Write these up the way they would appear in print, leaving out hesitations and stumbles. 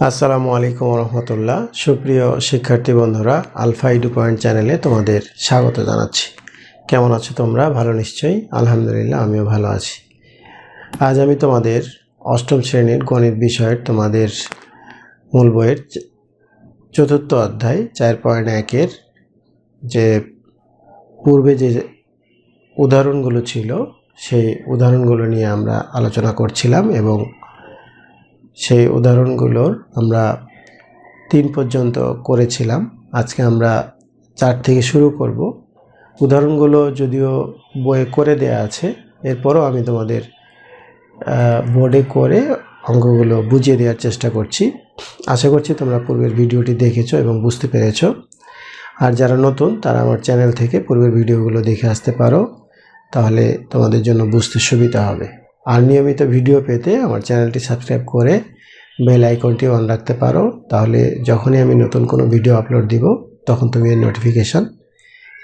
আসসালামু আলাইকুম রহমতুল্লাহ। সুপ্রিয় শিক্ষার্থী বন্ধুরা, আলফা এডু পয়েন্ট চ্যানেলে তোমাদের স্বাগত জানাচ্ছি। কেমন আছো তোমরা? ভালো নিশ্চয়ই। আলহামদুলিল্লাহ, আমিও ভালো আছি। আজ আমি তোমাদের অষ্টম শ্রেণীর গণিত বিষয়ের তোমাদের মূল বইয়ের চতুর্থ অধ্যায় 4.1-এর যে পূর্বে যে উদাহরণগুলো ছিল সেই উদাহরণগুলো নিয়ে আমরা আলোচনা করছিলাম এবং সেই উদাহরণগুলোর আমরা 3 পর্যন্ত করেছিলাম। আজকে আমরা 4 থেকে শুরু করব। উদাহরণগুলো যদিও বইয়ে করে দেয়া আছে, এরপরও আমি তোমাদের বোর্ডে করে অঙ্কগুলো বুঝিয়ে দেওয়ার চেষ্টা করছি। আশা করছি তোমরা পূর্বের ভিডিওটি দেখেছো এবং বুঝতে পেরেছো। আর যারা নতুন তারা আমার চ্যানেল থেকে পূর্বের ভিডিওগুলো দেখে আসতে পারো, তাহলে তোমাদের জন্য বুঝতে সুবিধা হবে। আর নিয়মিত ভিডিও পেতে আমার চ্যানেলটি সাবস্ক্রাইব করে বেল আইকনটি অন রাখতে পারো, তাহলে যখনই আমি নতুন কোনো ভিডিও আপলোড দিব তখন তুমি এর নোটিফিকেশন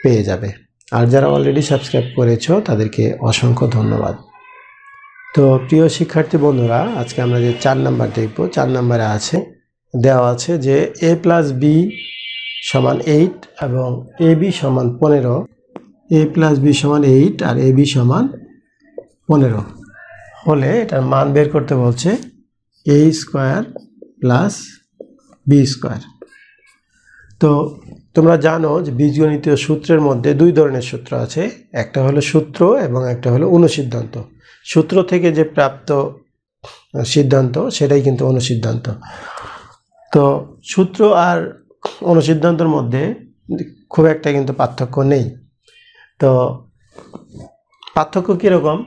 পেয়ে যাবে। আর যারা অলরেডি সাবস্ক্রাইব করেছো তাদেরকে অসংখ্য ধন্যবাদ। তো প্রিয় শিক্ষার্থী বন্ধুরা, আজকে আমরা যে 4 নাম্বার দেখব। 4 নাম্বারে দেওয়া আছে যে a + b = 8 এবং ab = 15। a + b = 8 R ab = 15 হলে এটার মান বের করতে বলছে a² + b²। তো তোমরা জানো যে বীজগণিতীয় সূত্রের মধ্যে 2 ধরনের সূত্র আছে, একটা হলো সূত্র এবং একটা হলো অনুসিদ্ধান্ত। সূত্র থেকে যে প্রাপ্ত সিদ্ধান্ত সেটাই কিন্তু অনুসিদ্ধান্ত। তো সূত্র আর অনুসিদ্ধান্তের মধ্যে খুব একটা কিন্তু পার্থক্য নেই। তো পার্থক্য কীরকম,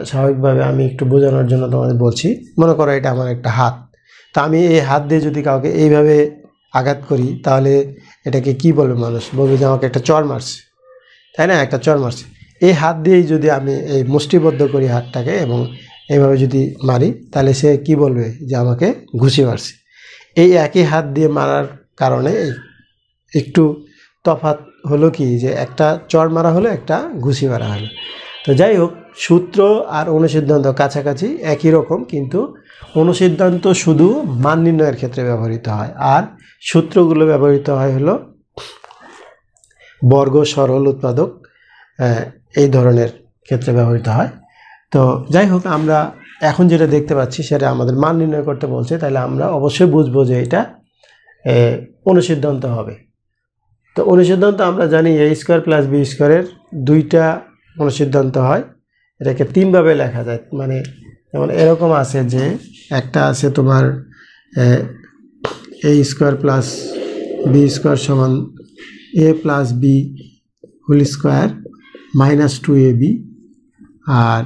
স্বাভাবিকভাবে আমি একটু বোঝানোর জন্য তোমাদের বলছি। মনে করো এটা আমার একটা হাত, তা আমি এই হাত দিয়ে যদি কাউকে এইভাবে আঘাত করি তাহলে এটাকে কি বলবে? মানুষ বলবে যে আমাকে একটা চড় মারছে, তাই না? একটা চড় মারছে। এই হাত দিয়েই যদি আমি এই মুষ্টিবদ্ধ করি হাতটাকে এবং এইভাবে যদি মারি তাহলে সে কি বলবে? যে আমাকে ঘুষি মারছে। এই একই হাত দিয়ে মারার কারণে একটু তফাৎ হলো কি, যে একটা চড় মারা হলো, একটা ঘুষি মারা হলো। তো যাই হোক, সূত্র আর অনুসিদ্ধান্ত কাছাকাছি একই রকম, কিন্তু অনুসিদ্ধান্ত শুধু মান নির্ণয়ের ক্ষেত্রে ব্যবহৃত হয় আর সূত্রগুলো ব্যবহৃত হয় হলো বর্গ, সরল, উৎপাদক, এই ধরনের ক্ষেত্রে ব্যবহৃত হয়। তো যাই হোক, আমরা এখন যেটা দেখতে পাচ্ছি সেটা আমাদের মান নির্ণয় করতে বলছে, তাহলে আমরা অবশ্যই বুঝবো যে এটা অনুসিদ্ধান্ত হবে। তো অনুসিদ্ধান্ত আমরা জানি a² + b² এর 2টা অনুসিদ্ধান্ত হয়। এটাকে 3 ভাবে লেখা যায়। মানে যেমন এরকম আছে যে একটা আছে তোমার a² + b² = a + b² - 2ab, আর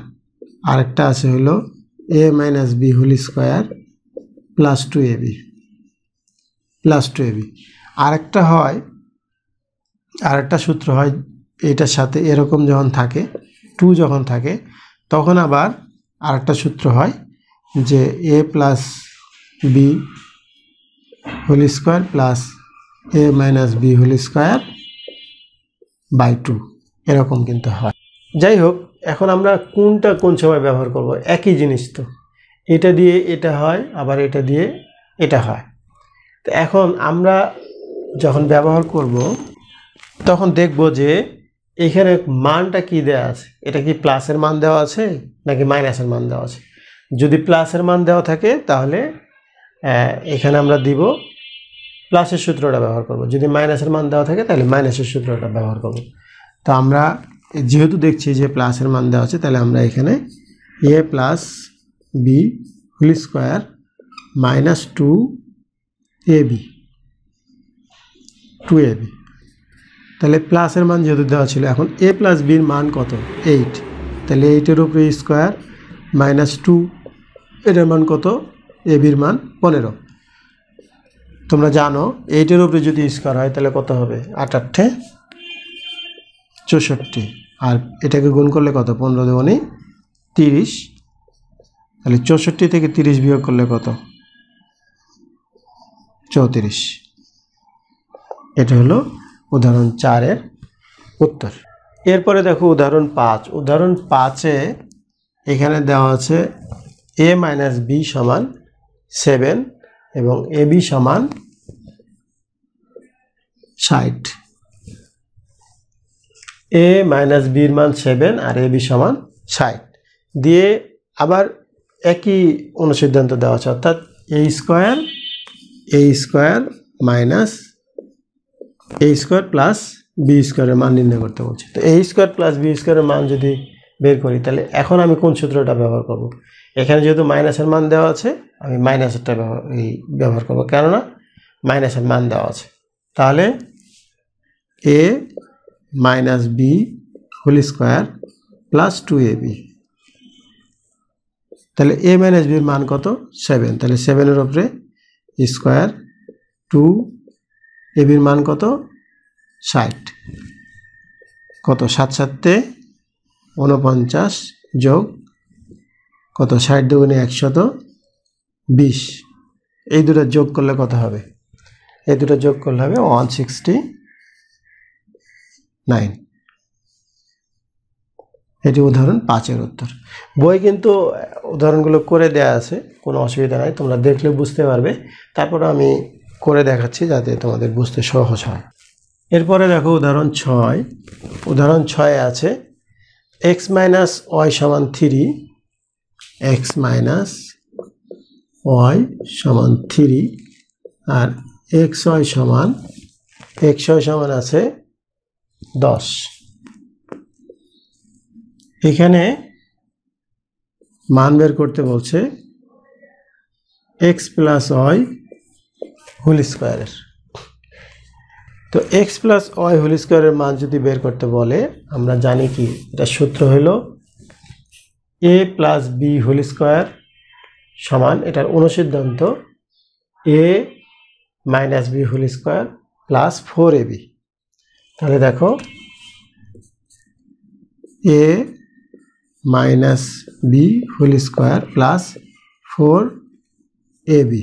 আরেকটা আছে হলো a - b² + 2ab। আরেকটা সূত্র হয় এটার সাথে এরকম যখন থাকে, 2 যখন থাকে, তখন আবার আরেকটা সূত্র হয় যে a + b² + a - b²/2, এরকম কিন্তু হয়। যাই হোক, এখন আমরা কোনটা কোন সময় ব্যবহার করব? একই জিনিস তো, এটা দিয়ে এটা হয়, আবার এটা দিয়ে এটা হয়। তো এখন আমরা যখন ব্যবহার করব তখন দেখব যে এখানে মানটা কি দেওয়া আছে। এটা কি প্লাসের মান দেওয়া আছে নাকি মাইনাসের মান দেওয়া আছে? যদি প্লাসের মান দেওয়া থাকে তাহলে এখানে আমরা দিব প্লাসের সূত্রটা ব্যবহার করব। যদি মাইনাসের মান দেওয়া থাকে তাহলে মাইনাসের সূত্রটা ব্যবহার করব। তো আমরা যেহেতু দেখছি যে প্লাসের মান দেওয়া আছে, তাহলে আমরা এখানে a + b² - 2ab। তাহলে প্লাসের মান যেহেতু দেওয়া ছিল, এখন a + b-র মান কত? 8। তাহলে 8-এর উপরে স্কোয়ার -2, এটার মান কত? ab-র মান 15। তোমরা জানো 8-এর উপরে যদি স্কোয়ার হয় তাহলে কত হবে? 8 × 8 = 64, আর এটাকে গুণ করলে কত? 15 × 2 = 30। তাহলে 64 থেকে 30 বিয়োগ করলে কত? 34। এটা হলো উদাহরণ 4-এর উত্তর। এরপরে দেখো উদাহরণ 5। উদাহরণ 5-এ এখানে দেওয়া আছে a - b = 7 এবং এ বি সমান 60। এ মাইনাস বির মান 7 আর এ বি সমান 60 দিয়ে আবার একই অনুসিদ্ধান্ত দেওয়া আছে, অর্থাৎ এ স্কোয়ার মাইনাস এ স্কোয়ার প্লাস বি স্কোয়ারের মান নির্ণয় করতে বলছে। তো এ স্কোয়ার প্লাস বি স্কোয়ারের মান যদি বের করি তাহলে এখন আমি কোন সূত্রটা ব্যবহার করব? এখানে যেহেতু মাইনাসের মান দেওয়া আছে আমি মাইনাসেরটা ব্যবহার করব, কেননা মাইনাসের মান দেওয়া আছে। তাহলে a minus B whole square plus 2ab, তাহলে এ মাইনাস বির মান কত? 7। তাহলে 7-এর উপরে স্কোয়ার 2, এ বির মান কত? 60। কত? 7 7 49 যোগ কত? 60 দুগুণে 120। এই দুটো যোগ করলে কত হবে? এই দুটো যোগ করলে হবে 169। এটি উদাহরণ 5-এর উত্তর। বই কিন্তু উদাহরণগুলো করে দেয়া আছে, কোনো অসুবিধা নাই, তোমরা দেখলে বুঝতে পারবে। তারপর আমি করে দেখাচ্ছি যাতে তোমাদের বুঝতে সহজ হয়। এরপরে দেখো উদাহরণ 6। উদাহরণ 6-এ আছে x মাইনাস ওয়াই সমান 3, x মাইনাস ওয়াই সমান 3 আর xy সমান আছে 10। এখানে মান বের করতে বলছে x প্লাস ওয়াই হোল স্কোয়ারের। তো x প্লাস ওয়াই হোল স্কোয়ারের মান যদি বের করতে বলে আমরা জানি কি, এটা সূত্র হলো a plus B whole square সমান, এটার অনুসিদ্ধান্ত a minus B whole square plus 4ab। তাহলে দেখো a minus B whole square plus 4ab,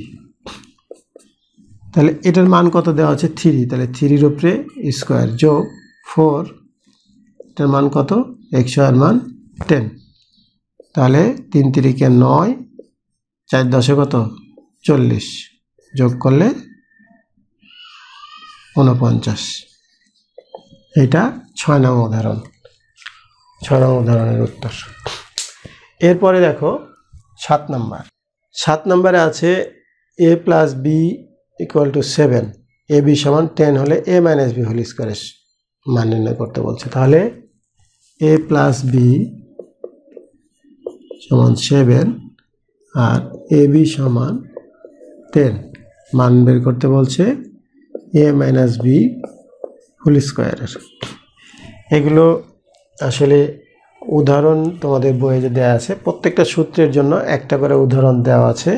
তাহলে এটার মান কত দেওয়া আছে? 3। তাহলে 3-এর উপরে স্কোয়ার যোগ 4, এটার মান কত? xy-এর মান 10। তাহলে 3 3 9, 4 10 কত? 40, যোগ করলে 49। এটা 6 নং উদাহরণ, 6 নং উদাহরণের উত্তর। এরপরে দেখো 7 নম্বর। 7 নম্বরে আছে a plus B equal to 7, A B সমান 10 হলে এ মাইনাস বি হোল স্কোয়ারের মান নির্ণয় করতে বলছে। তাহলে a প্লাস বি সমান 7 আর এ বি সমান 10, মান বের করতে বলছে এ মাইনাস বি হোল স্কোয়ারের। এগুলো আসলে উদাহরণ তোমাদের বইয়ে যে দেওয়া আছে, প্রত্যেকটা সূত্রের জন্য একটা করে উদাহরণ দেওয়া আছে।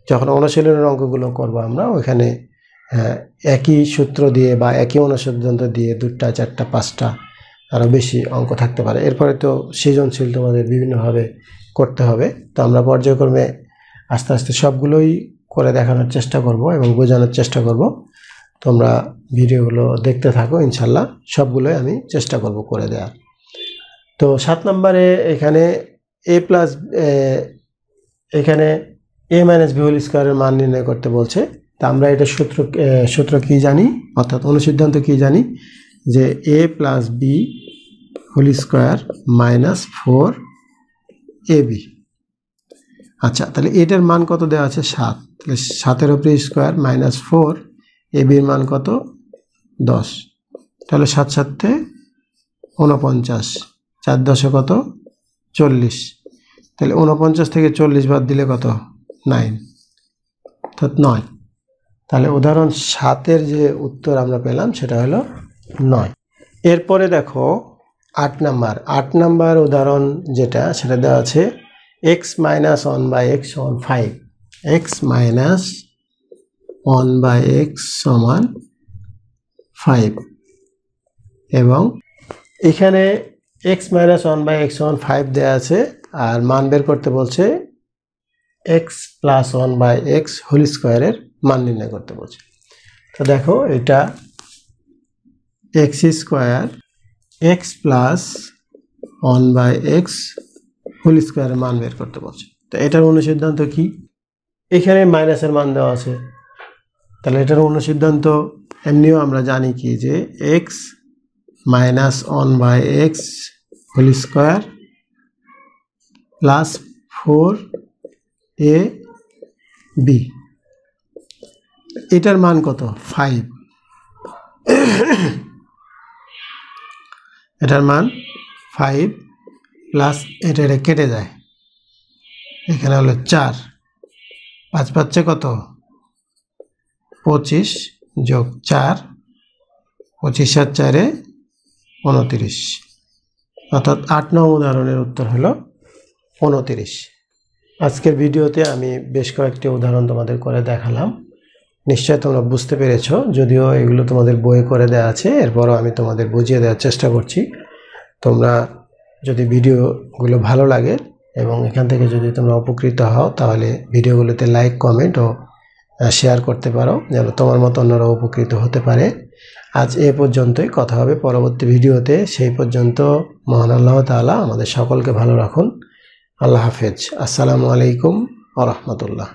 যখন অনুশীলনের অঙ্কগুলো করব আমরা ওইখানে একই সূত্র দিয়ে বা একই অনুসিদ্ধান্ত দিয়ে 2টা 4টা 5টা আরও বেশি অঙ্ক থাকতে পারে। এরপরে তো সৃজনশীল তোমাদের বিভিন্নভাবে করতে হবে। তো আমরা পর্যায়ক্রমে আস্তে আস্তে সবগুলোই করে দেখানোর চেষ্টা করব এবং বোঝানোর চেষ্টা করব। তোমরা ভিডিওগুলো দেখতে থাকো, ইনশাল্লাহ সবগুলোই আমি চেষ্টা করব করে দেওয়ার। তো 7 নম্বরে এখানে এখানে এ মাইনাস বি হোল স্কোয়ারের মান নির্ণয় করতে বলছে। তা আমরা এটা সূত্র কি জানি, অর্থাৎ অনুসিদ্ধান্ত কি জানি, যে a plus B whole square minus 4ab। আচ্ছা, তাহলে এটার মান কত দেওয়া আছে? 7। তাহলে 7-এর উপরে স্কোয়ার মাইনাস 4, এবির মান কত? 10। তাহলে 7 7 49, 4 10 কত? 40। তাহলে 49 থেকে 40 বাদ দিলে কত? 9, অর্থাৎ 9। তাহলে উদাহরণ 7-এর যে উত্তর আমরা পেলাম সেটা হলো 9। এরপরে দেখো 8 নাম্বার। 8 নাম্বার উদাহরণ যেটা, সেটা দেওয়া আছে x মাইনাস 1/x সমান 5, x মাইনাস 1/x সমান 5, এবং এখানে x মাইনাস 1/x সমান 5 দেওয়া আছে আর মান বের করতে বলছে x প্লাস 1/x হোল স্কোয়ারের মান নির্ণয় করতে বলছে। তো দেখো এটা x square x plus 1/x whole স্কোয়ারের মান বের করতে বলছে। তো এটার অনুসিদ্ধান্ত কি? এখানে মাইনাসের মান দেওয়া আছে, তাহলে এটার অনুসিদ্ধান্ত এমনিও আমরা জানি কি যে X minus 1/x whole square plus 4ab, এটার মান কত 5, এটার মান 5 প্লাস এটা কেটে যায়, এখানে হলো 4, 5 পাচ্ছে কত 25 যোগ 4, 25 আর 4 29, অর্থাৎ 8 নং উদাহরণের উত্তর হলো 29। আজকের ভিডিওতে আমি বেশ কয়েকটি উদাহরণ তোমাদের করে দেখালাম, নিশ্চয় তোমরা বুঝতে পেরেছো। যদিও এগুলো তোমাদের বইয়ে করে দেওয়া আছে, এরপরও আমি তোমাদের বুঝিয়ে দেওয়ার চেষ্টা করছি। তোমরা যদি ভিডিওগুলো ভালো লাগে এবং এখান থেকে যদি তোমরা উপকৃত হও, তাহলে ভিডিওগুলোতে লাইক, কমেন্ট ও শেয়ার করতে পারো, যেন তোমার মতো অন্যরা উপকৃত হতে পারে। আজ এ পর্যন্তই, কথা হবে পরবর্তী ভিডিওতে। সেই পর্যন্ত মহান আল্লাহ তাআলা আমাদের সকলকে ভালো রাখুন। আল্লাহ হাফেজ। আসসালামু আলাইকুম ওয়া রাহমাতুল্লাহ।